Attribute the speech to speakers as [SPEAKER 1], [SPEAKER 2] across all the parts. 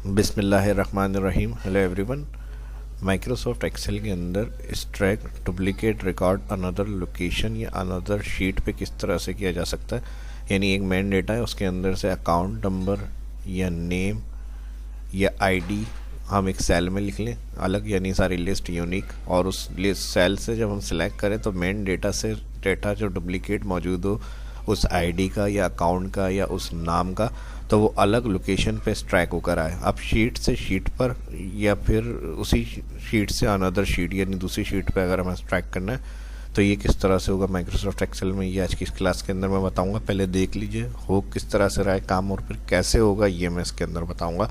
[SPEAKER 1] बिस्मिल्लाहिर्रहमानिर्रहीम। Hello everyone. Microsoft Excel के अंदर extract duplicate record another location या अनदर शीट पे किस तरह से किया जा सकता है। यानी एक मेन डेटा है, उसके अंदर से अकाउंट नंबर या नेम या आईडी हम एक सेल में लिख लें अलग, यानी सारी लिस्ट यूनिक, और उस लिस्ट सेल से जब हम सिलेक्ट करें तो मेन डेटा से डेटा जो डुप्लीकेट मौजूद हो उस आईडी का या अकाउंट का या उस नाम का, तो वो अलग लोकेशन पे स्ट्रैक होकर आए। अब शीट से शीट पर या फिर उसी शीट से अनदर शीट यानी दूसरी शीट पे अगर हमें स्ट्रैक करना है तो ये किस तरह से होगा माइक्रोसॉफ्ट एक्सेल में, ये आज की इस क्लास के अंदर मैं बताऊंगा। पहले देख लीजिए हो किस तरह से रहा है काम और फिर कैसे होगा ये मैं इसके अंदर बताऊंगा।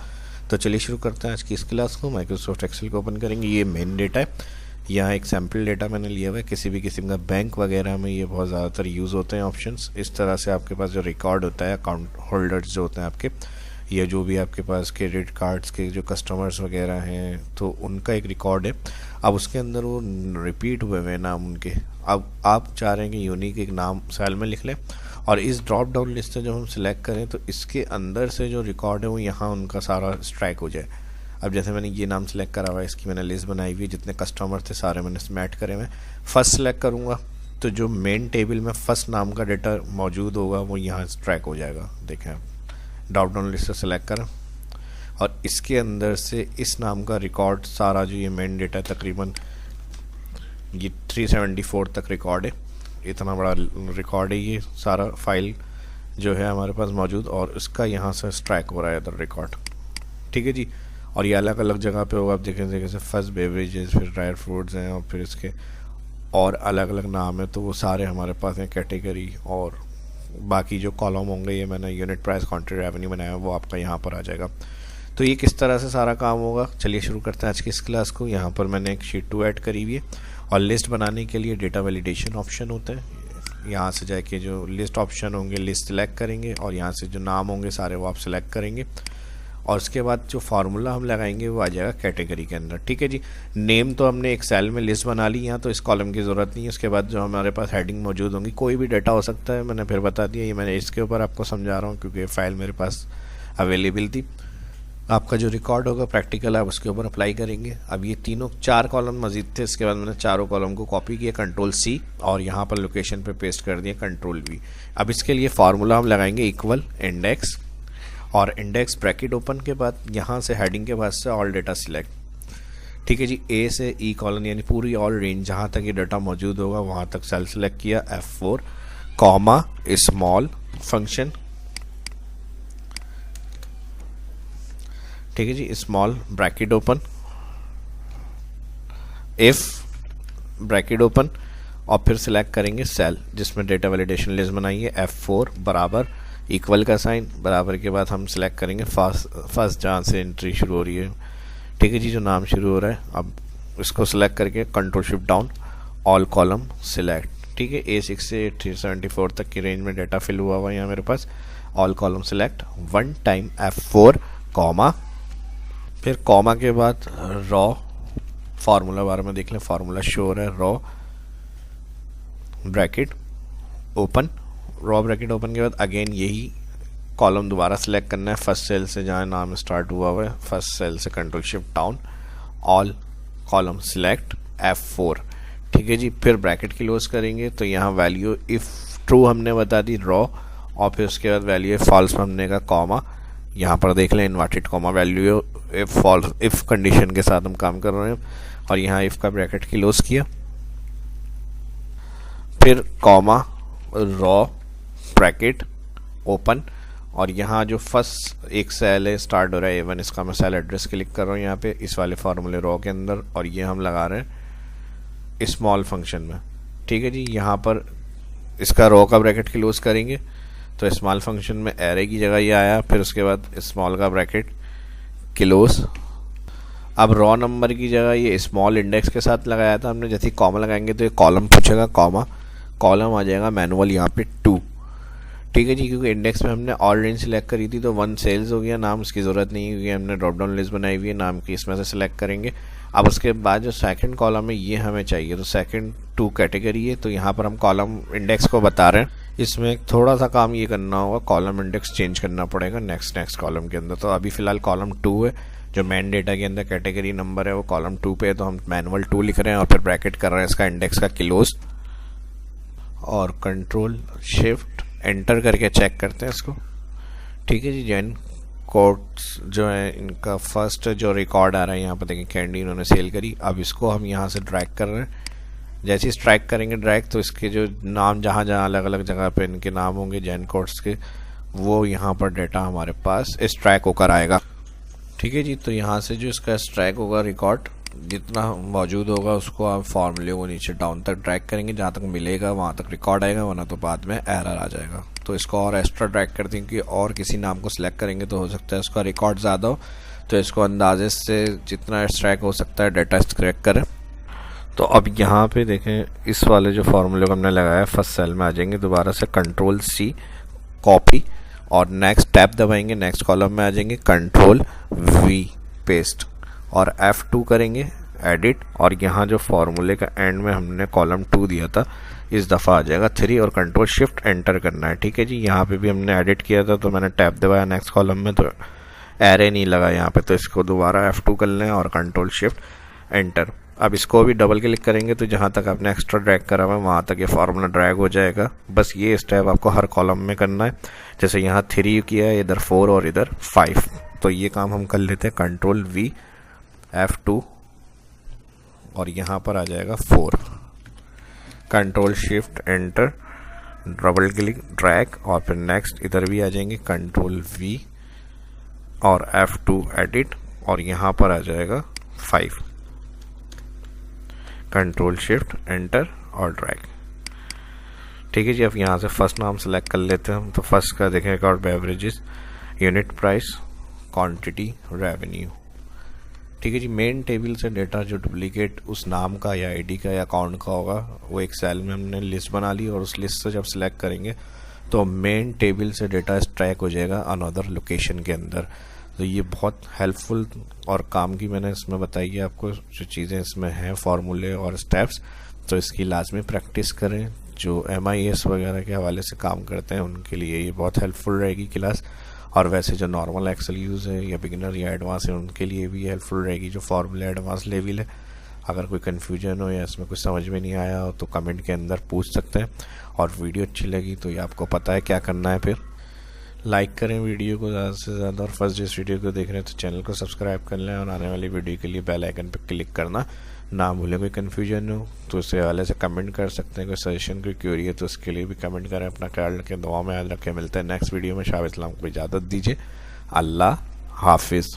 [SPEAKER 1] तो चलिए शुरू करते हैं आज की इस क्लास को। माइक्रोसॉफ्ट एक्सेल को ओपन करेंगे। ये मेन डेटा है, यहाँ एक सैम्पल डेटा मैंने लिया हुआ है। किसी भी किस्म का बैंक वगैरह में ये बहुत ज़्यादातर यूज़ होते हैं ऑप्शंस। इस तरह से आपके पास जो रिकॉर्ड होता है अकाउंट होल्डर्स जो होते हैं आपके, या जो भी आपके पास क्रेडिट कार्ड्स के जो कस्टमर्स वगैरह हैं तो उनका एक रिकॉर्ड है। अब उसके अंदर वो रिपीट हुए हुए नाम उनके, अब आप चाह रहे हैं कि यूनिक एक नाम सेल में लिख लें और इस ड्रॉप डाउन लिस्ट से जब हम सिलेक्ट करें तो इसके अंदर से जो रिकॉर्ड है वो यहाँ उनका सारा स्ट्राइक हो जाए। अब जैसे मैंने ये नाम सेलेक्ट करा हुआ है, इसकी मैंने लिस्ट बनाई हुई है, जितने कस्टमर थे सारे मैंने इसमें ऐड करे हुए। फर्स्ट सेलेक्ट करूँगा तो जो मेन टेबल में फर्स्ट नाम का डेटा मौजूद होगा वो यहाँ स्ट्राइक हो जाएगा। देखें ड्रॉप डाउन लिस्ट से सिलेक्ट करें और इसके अंदर से इस नाम का रिकॉर्ड सारा जो ये मेन डेटा है, तकरीबन ये 374 तक रिकॉर्ड है। इतना बड़ा रिकॉर्ड है ये सारा फाइल जो है हमारे पास मौजूद, और इसका यहाँ से स्ट्राइक हो रहा है इधर रिकॉर्ड। ठीक है जी। और ये अलग अलग जगह पे होगा। आप देखें जैसे फर्स्ट बेवरेजेस, फिर ड्राई फ्रूट्स हैं और फिर इसके और अलग अलग नाम है, तो वो सारे हमारे पास हैं कैटेगरी। और बाकी जो कॉलम होंगे ये मैंने यूनिट प्राइस कॉन्ट्री रेवेन्यू बनाया है, वो आपका यहाँ पर आ जाएगा। तो ये किस तरह से सारा काम होगा चलिए शुरू करते हैं आज की इस क्लास को। यहाँ पर मैंने एक शीट 2 ऐड करी हुई है और लिस्ट बनाने के लिए डेटा वैलिडेशन ऑप्शन होता है। यहाँ से जाके जो लिस्ट ऑप्शन होंगे लिस्ट सेलेक्ट करेंगे और यहाँ से जो नाम होंगे सारे वो आप सेलेक्ट करेंगे और उसके बाद जो फार्मूला हम लगाएंगे वो आ जाएगा कैटेगरी के अंदर। ठीक है जी। नेम तो हमने एक सेल में लिस्ट बना ली, यहाँ तो इस कॉलम की ज़रूरत नहीं है। उसके बाद जो हमारे पास हेडिंग मौजूद होंगी, कोई भी डेटा हो सकता है, मैंने फिर बता दिया। ये मैंने इसके ऊपर आपको समझा रहा हूँ क्योंकि फाइल मेरे पास अवेलेबल थी। आपका जो रिकॉर्ड होगा प्रैक्टिकल आप उसके ऊपर अप्लाई करेंगे। अब ये तीनों 4 कॉलम मजीद थे, इसके बाद मैंने चारों कॉलम को कॉपी किया Ctrl+C और यहाँ पर लोकेशन पे पेस्ट कर दिया Ctrl+V। अब इसके लिए फार्मूला हम लगाएंगे इक्वल इंडेक्स और इंडेक्स ब्रैकेट ओपन के बाद यहाँ से हेडिंग के बाद से ऑल डेटा सिलेक्ट। ठीक है जी। ए से ई कॉलन यानी पूरी ऑल रेंज जहाँ तक ये डाटा मौजूद होगा वहाँ तक सेल सेलेक्ट किया। F4 comma small function. ठीक है जी। Small bracket open, if bracket open और फिर सिलेक्ट करेंगे सेल जिसमें डेटा वैलिडेशन लिस्ट बनाई है। F4 बराबर इक्वल का साइन, बराबर के बाद हम सिलेक्ट करेंगे फर्स्ट जहाँ से एंट्री शुरू हो रही है। ठीक है जी। जो नाम शुरू हो रहा है अब इसको सिलेक्ट करके Ctrl+Shift down all column select. ठीक है। A6 से 374 तक की रेंज में डाटा फिल हुआ हुआ है यहाँ मेरे पास। All column select, one time F4 comma, फिर कॉमा के बाद रॉ फार्मूला बार में देख लें, फार्मूला शो हो रहा है। Raw bracket open, raw bracket open के बाद अगेन यही कॉलम दोबारा सेलेक्ट करना है फर्स्ट सेल से जहाँ नाम स्टार्ट हुआ हुआ है। फर्स्ट सेल से Ctrl+Shift down all column select F4। ठीक है जी। फिर ब्रैकेट क्लोज करेंगे तो यहाँ वैल्यू इफ ट्रू हमने बता दी रॉ, और फिर उसके बाद वैल्यू फॉल्स हमने का कॉमा। यहाँ पर देख लें inverted comma value if false, if condition के साथ हम काम कर रहे हैं। और यहाँ इफ का ब्रैकेट क्लोज किया, फिर कॉमा रॉ ब्रैकेट ओपन, और यहाँ जो फर्स्ट एक सेल है स्टार्ट हो रहा है A1, इसका मैं सेल एड्रेस क्लिक कर रहा हूँ यहाँ पे इस वाले फार्मूले रॉ के अंदर, और ये हम लगा रहे हैं स्मॉल फंक्शन में। ठीक है जी। यहाँ पर इसका रॉ का ब्रैकेट क्लोज करेंगे तो स्मॉल फंक्शन में एरे की जगह ये आया, फिर उसके बाद स्मॉल का ब्रैकेट क्लोज। अब रॉ नंबर की जगह ये स्मॉल इंडेक्स के साथ लगाया था हमने, जैसे कॉमा लगाएंगे तो ये कॉलम पूछेगा, कॉमा कॉलम आ जाएगा मैनुअल यहाँ पे 2। ठीक है जी। क्योंकि इंडेक्स में हमने ऑल रेंज सेलेक्ट करी थी तो 1 सेल्स हो गया, नाम उसकी ज़रूरत नहीं है क्योंकि हमने ड्रॉप डाउन लिस्ट बनाई हुई है नाम की, इसमें से सिलेक्ट करेंगे। अब उसके बाद जो सेकंड कॉलम है ये हमें चाहिए, तो सेकंड 2 कैटेगरी है, तो यहाँ पर हम कॉलम इंडेक्स को बता रहे हैं इसमें थोड़ा सा काम ये करना होगा, कॉलम इंडेक्स चेंज करना पड़ेगा नेक्स्ट कॉलम के अंदर। तो अभी फ़िलहाल कॉलम 2 है, जो मेन डेटा के अंदर कैटेगरी नंबर है वो कॉलम 2 पे है, तो हम मैनुअल 2 लिख रहे हैं और फिर ब्रैकेट कर रहे हैं इसका इंडेक्स का क्लोज, और कंट्रोल शिफ्ट एंटर करके चेक करते हैं इसको। ठीक है जी। जैन कोड्स जो है इनका फर्स्ट जो रिकॉर्ड आ रहा है यहाँ पर देखें, कैंडी इन्होंने सेल करी। अब इसको हम यहाँ से ड्रैग कर रहे हैं। जैसे ही स्ट्राइक करेंगे ड्रैग, तो इसके जो नाम जहाँ जहाँ अलग अलग जगह पे इनके नाम होंगे जैन कोड्स के, वो यहाँ पर डेटा हमारे पास स्ट्राइक होकर आएगा। ठीक है जी। तो यहाँ से जो इसका स्ट्राइक होगा रिकॉर्ड जितना मौजूद होगा उसको आप फॉर्मूले को नीचे डाउन तक ड्रैग करेंगे, जहाँ तक मिलेगा वहाँ तक रिकॉर्ड आएगा, वरना तो बाद में एरर आ जाएगा। तो इसको और एक्स्ट्रा ड्रैग कर देंगे कि और किसी नाम को सिलेक्ट करेंगे तो हो सकता है उसका रिकॉर्ड ज़्यादा हो, तो इसको अंदाजे से जितना एक्सट्रैक्ट हो सकता है डेटा एक्सट्रैक्ट करें। तो अब यहाँ पे देखें इस वाले जो फॉर्मूले को हमने लगाया फर्स्ट सेल में आ जाएंगे, दोबारा से कंट्रोल सी कॉपी और नेक्स्ट टैब दबाएंगे, नेक्स्ट कॉलम में आ जाएंगे, कंट्रोल वी पेस्ट और F2 करेंगे एडिट, और यहाँ जो फॉर्मूले का एंड में हमने कॉलम 2 दिया था इस दफ़ा आ जाएगा 3 और कंट्रोल शिफ्ट एंटर करना है। ठीक है जी। यहाँ पे भी हमने एडिट किया था तो मैंने टैब दबाया नेक्स्ट कॉलम में, तो एरे नहीं लगा यहाँ पे, तो इसको दोबारा F2 कर लें और कंट्रोल शिफ्ट एंटर। अब इसको भी डबल क्लिक करेंगे तो जहाँ तक आपने एक्स्ट्रा ड्रैग करा हुआ है वहाँ तक ये फार्मूला ड्रैग हो जाएगा। बस ये स्टेप आपको हर कॉलम में करना है। जैसे यहाँ 3 किया है, इधर 4 और इधर 5, तो ये काम हम कर लेते हैं। कंट्रोल वी F2 और यहाँ पर आ जाएगा 4, control shift enter, double click drag और फिर नेक्स्ट इधर भी आ जाएंगे, कंट्रोल वी और F2 एडिट और यहाँ पर आ जाएगा 5, कंट्रोल शिफ्ट एंटर और ड्रैग। ठीक है जी। अब यहाँ से फर्स्ट नाम सेलेक्ट कर लेते हैं हम। तो फर्स्ट का देखें account beverages, unit price, quantity, revenue. ठीक है जी। मेन टेबल से डेटा जो डुप्लीकेट उस नाम का या आईडी का या अकाउंट का होगा वो एक सेल में हमने लिस्ट बना ली, और उस लिस्ट से जब सिलेक्ट करेंगे तो मेन टेबल से डेटा स्ट्रैक हो जाएगा अनदर लोकेशन के अंदर। तो ये बहुत हेल्पफुल और काम की मैंने इसमें बताई है आपको जो चीज़ें इसमें हैं फार्मूले और स्टेप्स, तो इसकी लाजमी प्रैक्टिस करें। जो MIS वगैरह के हवाले से काम करते हैं उनके लिए ये बहुत हेल्पफुल रहेगी क्लास, और वैसे जो नॉर्मल एक्सेल यूज़ है या बिगिनर या एडवांस है उनके लिए भी हेल्पफुल रहेगी जो फार्मूले एडवांस लेवल है। अगर कोई कन्फ्यूजन हो या इसमें कुछ समझ में नहीं आया हो तो कमेंट के अंदर पूछ सकते हैं, और वीडियो अच्छी लगी तो ये आपको पता है क्या करना है, फिर लाइक करें वीडियो को ज़्यादा से ज़्यादा, और फर्स्ट जिस वीडियो को देख रहे हैं तो चैनल को सब्सक्राइब कर लें, और आने वाली वीडियो के लिए बेल आइकन पर क्लिक करना ना भूलें। कोई कन्फ्यूजन हो तो उसके हवाले से कमेंट कर सकते हैं, कोई सजेशन कोई क्यूरी है तो उसके लिए भी कमेंट करें। अपना ख्याल रखें, दुआ में याद रखें। मिलते हैं नेक्स्ट वीडियो में। शाह इस्लाम को इजाज़त दीजिए। अल्लाह हाफिज़।